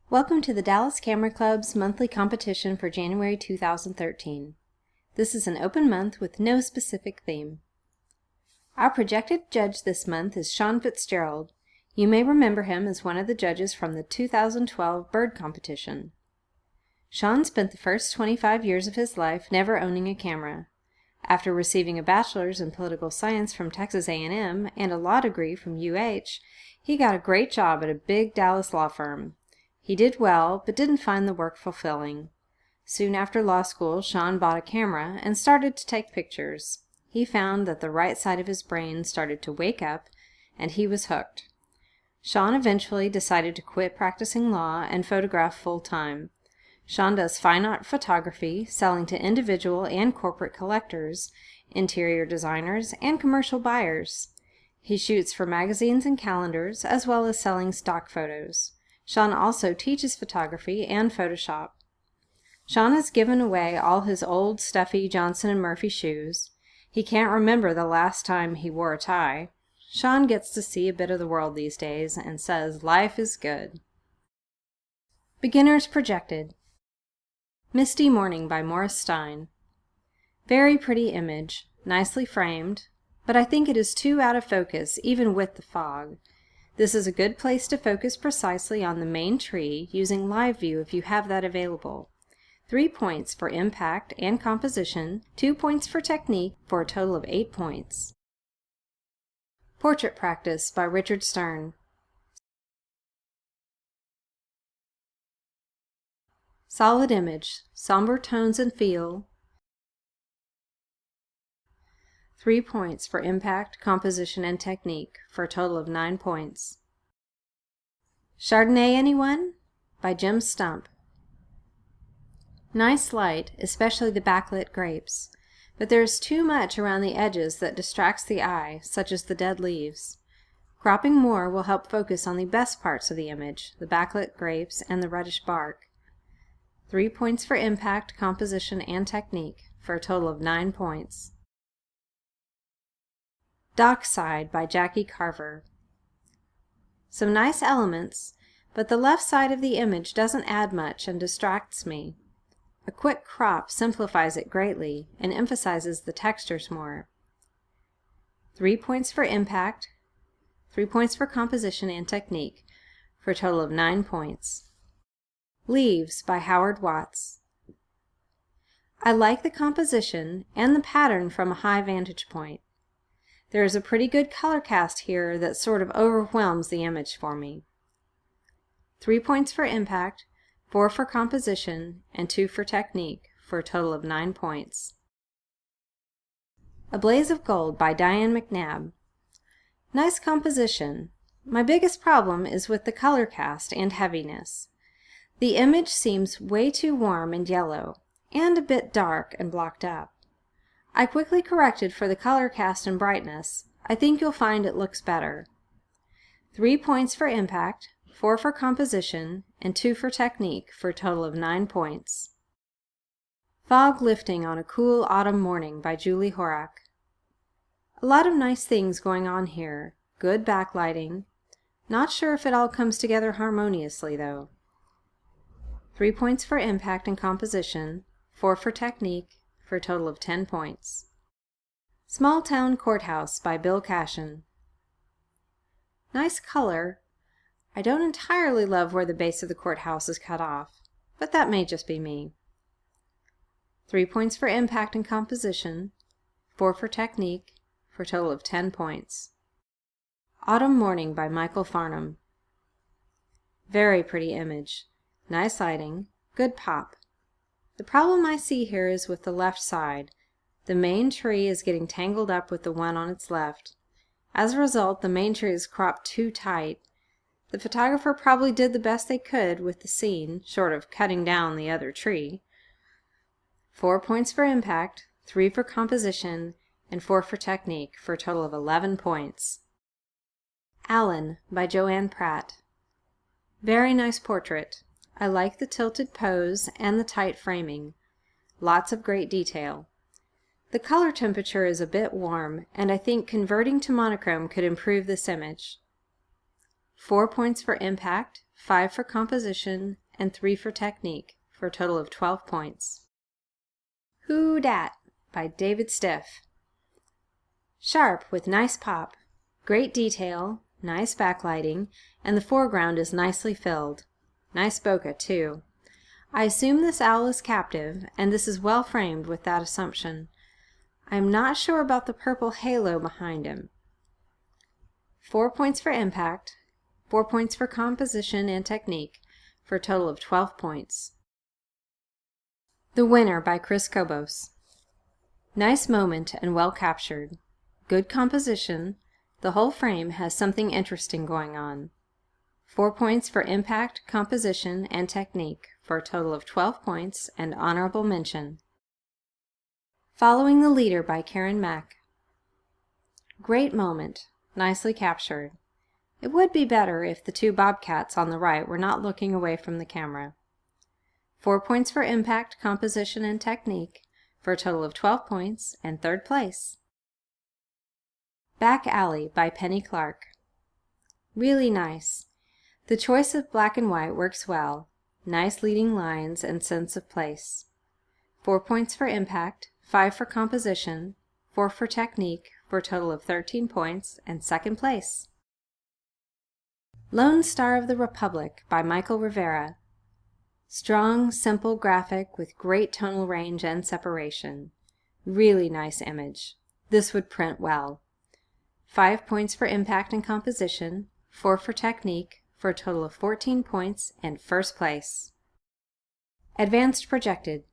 Welcome to the Dallas Camera Club's monthly competition for January 2013. This is an open month with no specific theme. Our projected judge this month is Sean Fitzgerald. You may remember him as one of the judges from the 2012 bird competition. Sean spent the first 25 years of his life never owning a camera. After receiving a bachelor's in political science from Texas A&M and a law degree from UH, he got a great job at a big Dallas law firm. He did well, but didn't find the work fulfilling. Soon after law school, Sean bought a camera and started to take pictures. He found that the right side of his brain started to wake up, and he was hooked. Sean eventually decided to quit practicing law and photograph full-time. Sean does fine art photography, selling to individual and corporate collectors, interior designers, and commercial buyers. He shoots for magazines and calendars, as well as selling stock photos. Sean also teaches photography and Photoshop. Sean has given away all his old, stuffy Johnson & Murphy shoes. He can't remember the last time he wore a tie. Sean gets to see a bit of the world these days and says life is good. Beginners projected. Misty Morning by Morris Stein. Very pretty image, nicely framed, but I think it is too out of focus even with the fog. This is a good place to focus precisely on the main tree using live view if you have that available. 3 points for impact and composition, 2 points for technique for a total of 8 points. Portrait Practice by Richard Stern. Solid image, somber tones and feel. 3 points for impact, composition, and technique, for a total of 9 points. Chardonnay anyone? By Jim Stump. Nice light, especially the backlit grapes, but there is too much around the edges that distracts the eye, such as the dead leaves. Cropping more will help focus on the best parts of the image, the backlit grapes and the reddish bark. 3 points for impact, composition, and technique, for a total of 9 points. Dockside by Jackie Carver. Some nice elements, but the left side of the image doesn't add much and distracts me. A quick crop simplifies it greatly and emphasizes the textures more. 3 points for impact, 3 points for composition and technique, for a total of 9 points. Leaves by Howard Watts. I like the composition and the pattern from a high vantage point. There is a pretty good color cast here that sort of overwhelms the image for me. 3 points for impact, 4 for composition, and 2 for technique, for a total of 9 points. A Blaze of Gold by Diane McNabb. Nice composition. My biggest problem is with the color cast and heaviness. The image seems way too warm and yellow, and a bit dark and blocked up. I quickly corrected for the color cast and brightness. I think you'll find it looks better. 3 points for impact, 4 for composition, and 2 for technique, for a total of 9 points. Fog Lifting on a Cool Autumn Morning by Julie Horak. A lot of nice things going on here. Good backlighting. Not sure if it all comes together harmoniously though. 3 points for impact and composition, 4 for technique, for a total of 10 points. Small Town Courthouse by Bill Cashin. Nice color. I don't entirely love where the base of the courthouse is cut off, but that may just be me. 3 points for impact and composition, 4 for technique, for a total of 10 points. Autumn Morning by Michael Farnham. Very pretty image. Nice lighting, good pop. The problem I see here is with the left side. The main tree is getting tangled up with the one on its left. As a result, the main tree is cropped too tight. The photographer probably did the best they could with the scene, short of cutting down the other tree. 4 points for impact, 3 for composition, and 4 for technique, for a total of 11 points. Alan by Joanne Pratt. Very nice portrait. I like the tilted pose and the tight framing. Lots of great detail. The color temperature is a bit warm, and I think converting to monochrome could improve this image. 4 points for impact, 5 for composition, and 3 for technique, for a total of 12 points. Who Dat? By David Stiff. Sharp with nice pop, great detail, nice backlighting, and the foreground is nicely filled. Nice bokeh, too. I assume this owl is captive, and this is well framed with that assumption. I am not sure about the purple halo behind him. 4 points for impact, 4 points for composition and technique, for a total of 12 points. The Winner by Chris Cobos. Nice moment and well captured. Good composition. The whole frame has something interesting going on. 4 points for impact, composition, and technique, for a total of 12 points and honorable mention. Following the Leader by Karen Mack. Great moment. Nicely captured. It would be better if the 2 bobcats on the right were not looking away from the camera. 4 points for impact, composition, and technique, for a total of 12 points and 3rd place. Back Alley by Penny Clark. Really nice. The choice of black and white works well. Nice leading lines and sense of place. 4 points for impact, 5 for composition, 4 for technique, for a total of 13 points and 2nd place. Lone Star of the Republic by Michael Rivera. Strong, simple graphic with great tonal range and separation. Really nice image. This would print well. 5 points for impact and composition, 4 for technique, for a total of 14 points and 1st place. Advanced Projected.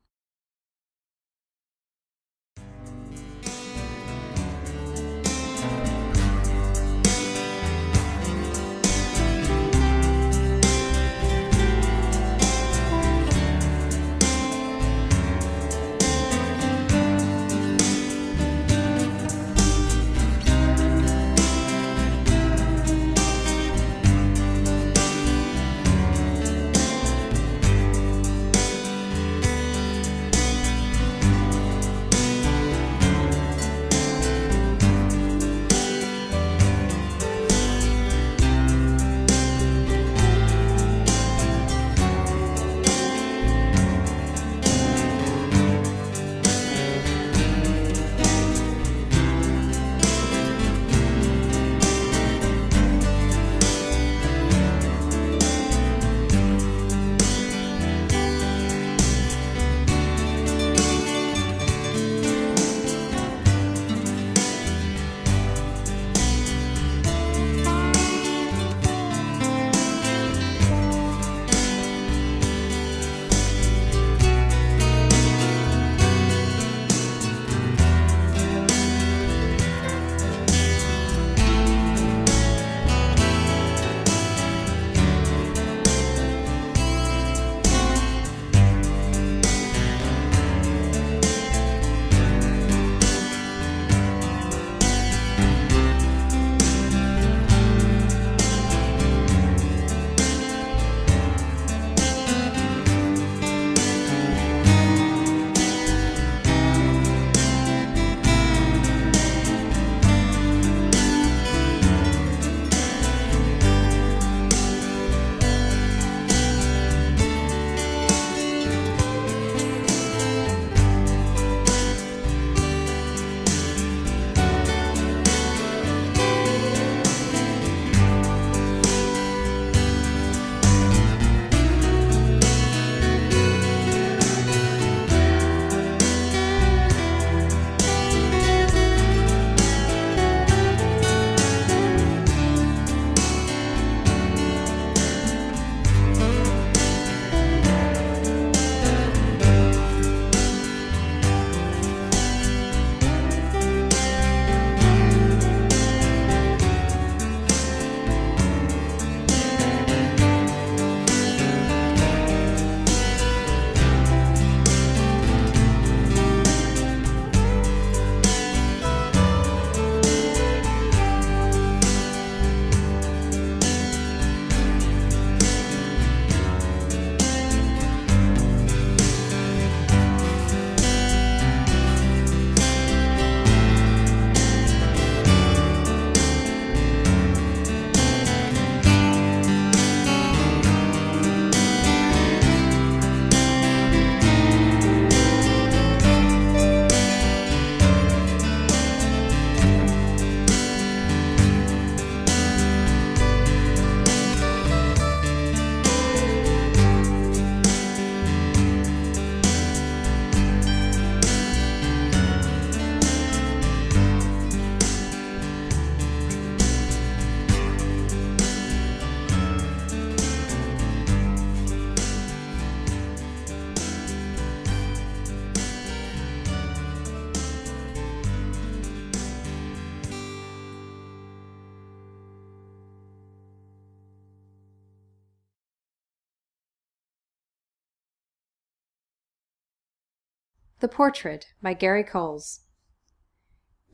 The Portrait by Gary Coles.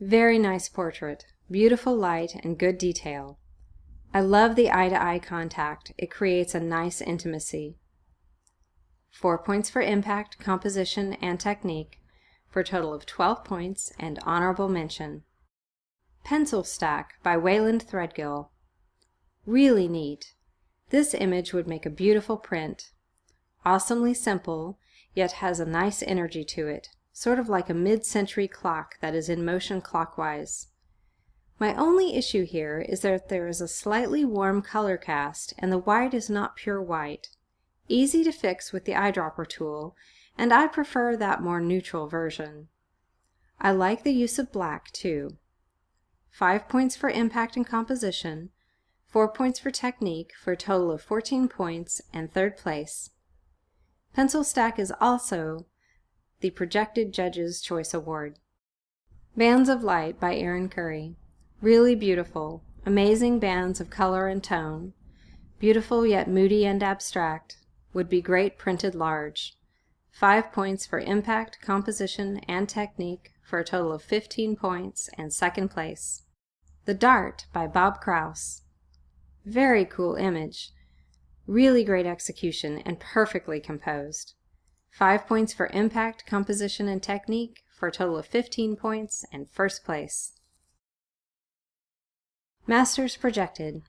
Very nice portrait, beautiful light and good detail. I love the eye-to-eye contact. It creates a nice intimacy. 4 points for impact, composition, and technique, for a total of 12 points and honorable mention. Pencil Stack by Wayland Threadgill. Really neat. This image would make a beautiful print. Awesomely simple, yet has a nice energy to it, sort of like a mid-century clock that is in motion clockwise. My only issue here is that there is a slightly warm color cast and the white is not pure white. Easy to fix with the eyedropper tool, and I prefer that more neutral version. I like the use of black too. 5 points for impact and composition, 4 points for technique, for a total of 14 points and 3rd place. Pencil Stack is also the Projected Judges' Choice Award. Bands of Light by Aaron Curry. Really beautiful, amazing bands of color and tone. Beautiful yet moody and abstract. Would be great printed large. 5 points for impact, composition, and technique, for a total of 15 points and 2nd place. The Dart by Bob Krause. Very cool image. Really great execution and perfectly composed. 5 points for impact, composition, and technique, for a total of 15 points and 1st place. Masters Projected.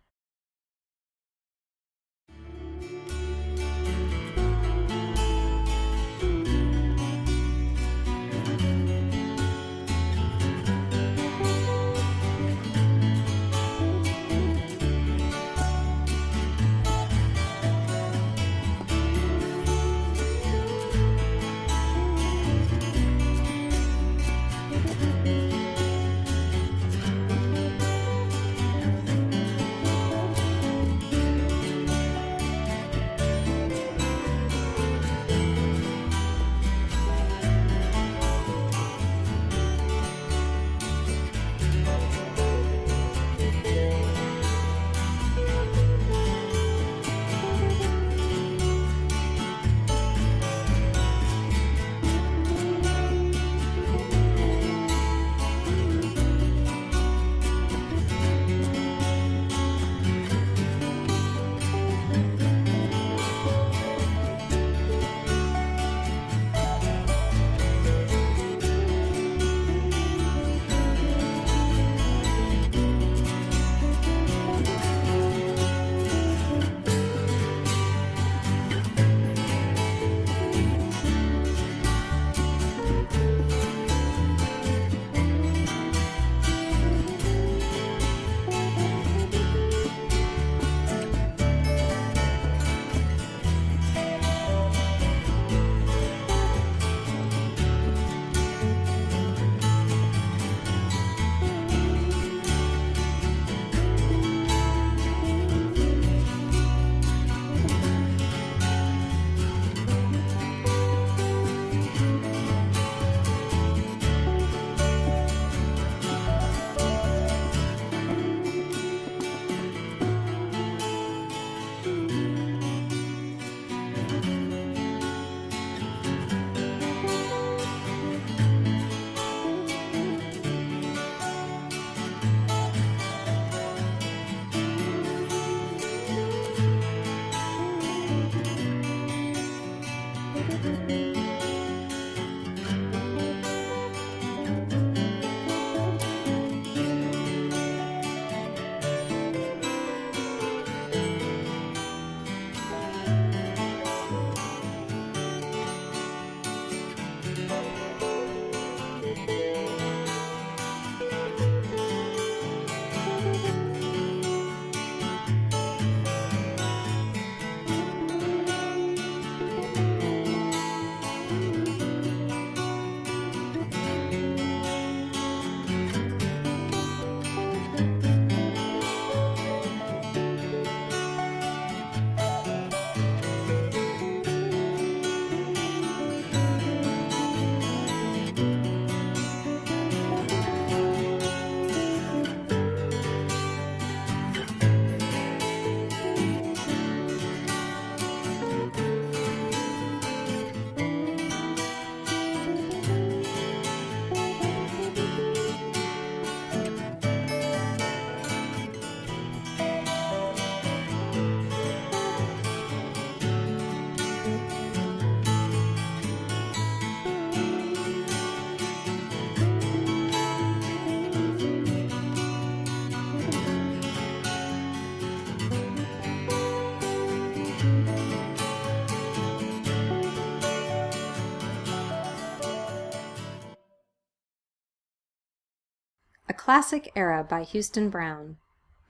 A Classic Era by Houston Brown.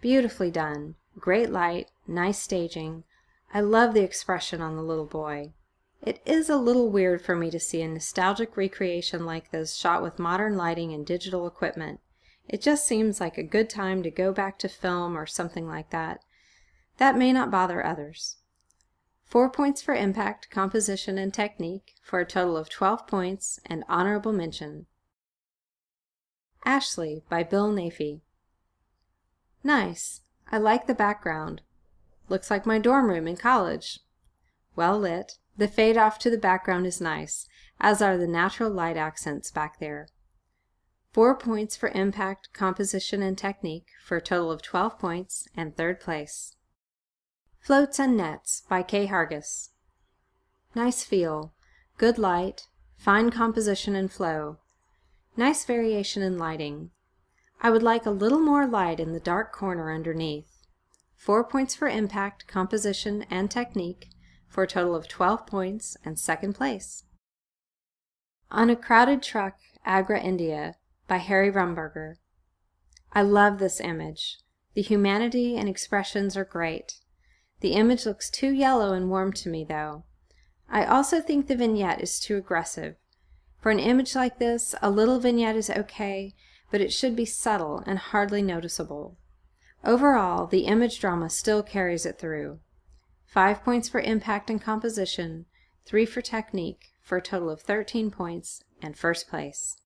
Beautifully done. Great light, nice staging. I love the expression on the little boy. It is a little weird for me to see a nostalgic recreation like this shot with modern lighting and digital equipment. It just seems like a good time to go back to film or something like that. That may not bother others. 4 points for impact, composition, and technique, for a total of 12 points, and honorable mention. Ashley by Bill Nafee. Nice. I like the background. Looks like my dorm room in college. Well lit. The fade off to the background is nice, as are the natural light accents back there. 4 points for impact, composition, and technique, for a total of 12 points, and third place. Floats and Nets by Kay Hargis. Nice feel, good light, fine composition and flow. Nice variation in lighting. I would like a little more light in the dark corner underneath. 4 points for impact, composition, and technique, for a total of 12 points, and second place. On a Crowded Truck, Agra, India, by Harry Rumberger. I love this image. The humanity and expressions are great. The image looks too yellow and warm to me, though. I also think the vignette is too aggressive. For an image like this, a little vignette is okay, but it should be subtle and hardly noticeable. Overall, the image drama still carries it through. 5 points for impact and composition, 3 for technique, for a total of 13 points, and first place.